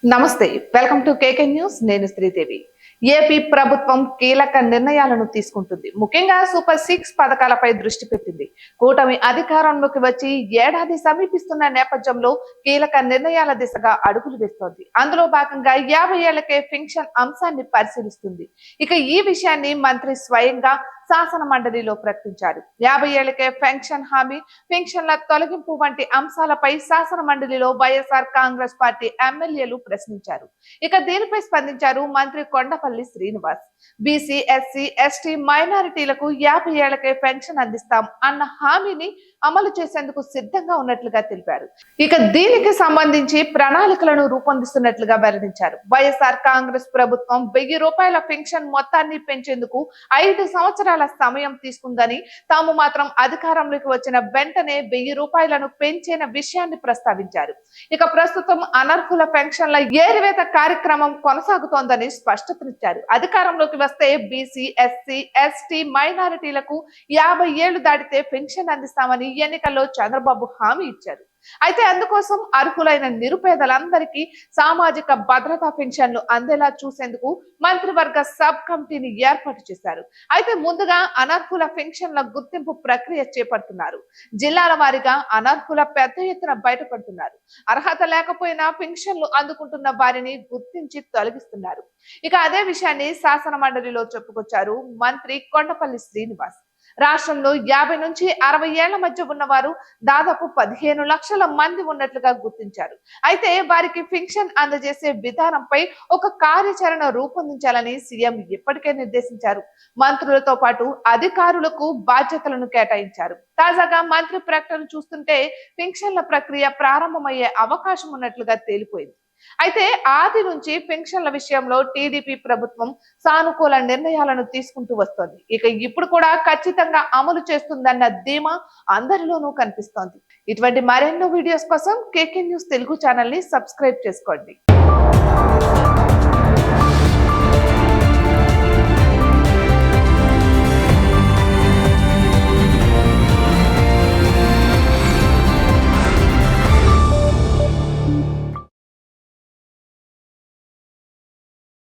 నమస్తే, welcome to KK news. నేను Sridevi. AP ప్రభుత్వం కీలక నిర్ణయాలను తీసుకుంటుంది. ముఖ్యంగా సూపర్ 6 పథకాలపై దృష్టి పెట్టింది. కూటమి అధికారంలోకి వచ్చి ఏడాది సమీపిస్తున్న నేపథ్యంలో కీలక నిర్ణయాల దిశగా అడుగులు వేస్తోంది. అందులో భాగంగా 50 ఏళ్లకే పెన్షన్ అంశాన్ని పరిశీలిస్తుంది. ఇక ఈ విషయాన్ని మంత్రి స్వయంగా శాసన మండలిలో ప్రకటించారు. 50 ఏళ్లకే పెన్షన్ హామీ, పెన్షన్ల తొలగింపు వంటి అంశాలపై శాసన మండలిలో వైఎస్ఆర్ కాంగ్రెస్ పార్టీ ఎమ్మెల్యేలు ప్రశ్నించారు. ఇక దీనిపై స్పందించారు మంత్రి Kondapalli Srinivas. BC, SC, ST, మైనారిటీలకు 50 ఏళ్లకే పెన్షన్ అందిస్తాం అన్న హామీని అమలు చేసేందుకు సిద్ధంగా ఉన్నట్లుగా తెలిపారు. ఇక దీనికి సంబంధించి ప్రణాళికలను రూపొందిస్తున్నట్లుగా వెల్లడించారు. వైఎస్ఆర్ కాంగ్రెస్ ప్రభుత్వం 1000 రూపాయల పెన్షన్ మొత్తాన్ని పెంచేందుకు 5 సంవత్సరాల సమయం తీసుకుందని, తాము మాత్రం అధికారంలోకి వచ్చిన వెంటనే 1000 రూపాయలను పెంచిన విషయాన్ని ప్రస్తావించారు. ఇక ప్రస్తుతం అనర్హుల పెన్షన్ల ఏరివేత కార్యక్రమం కొనసాగుతోందని స్పష్టతనిచ్చారు. అధికారంలోకి వస్తే బీసీ, ఎస్సీ, ఎస్టీ, మైనారిటీలకు 50 ఏళ్లు దాటితే పెన్షన్ అందిస్తామని ఎన్నికల్లో చంద్రబాబు హామీ ఇచ్చారు. అయితే అందుకోసం అర్హులైన నిరుపేదలందరికీ సామాజిక భద్రతా పెన్షన్లు అందేలా చూసేందుకు మంత్రివర్గ సబ్ కమిటీని ఏర్పాటు చేశారు. అయితే ముందుగా అనర్హుల పెన్షన్ల గుర్తింపు ప్రక్రియ చేపడుతున్నారు. జిల్లాల వారీగా అనర్హుల పెద్ద ఎత్తున బయటపడుతున్నారు. అర్హత లేకపోయినా పెన్షన్లు అందుకుంటున్న వారిని గుర్తించి తొలగిస్తున్నారు. ఇక అదే విషయాన్ని శాసన మండలిలో చెప్పుకొచ్చారు మంత్రి కొండపల్లి శ్రీనివాస్. రాష్ట్రంలో 50 నుంచి 60 ఏళ్ల మధ్య ఉన్నవారు దాదాపు 15 లక్షల మంది ఉన్నట్లుగా గుర్తించారు. అయితే వారికి పెన్షన్ అందజేసే విధానంపై ఒక కార్యాచరణ రూపొందించాలని సీఎం ఇప్పటికే నిర్దేశించారు. మంత్రులతో పాటు అధికారులకు బాధ్యతలను కేటాయించారు. తాజాగా మంత్రి ప్రకటన చూస్తుంటే పెన్షన్ల ప్రక్రియ ప్రారంభమయ్యే అవకాశం ఉన్నట్లుగా తేలిపోయింది. అయితే ఆది నుంచి పెన్షన్ల విషయంలో టీడీపీ ప్రభుత్వం సానుకూల నిర్ణయాలను తీసుకుంటూ వస్తోంది. ఇక ఇప్పుడు కూడా ఖచ్చితంగా అమలు చేస్తుందన్న ధీమా అందరిలోనూ కనిపిస్తోంది. ఇటువంటి మరెన్నో వీడియోస్ కోసం కేకే న్యూస్ తెలుగు ఛానల్ ని సబ్స్క్రైబ్ చేసుకోండి.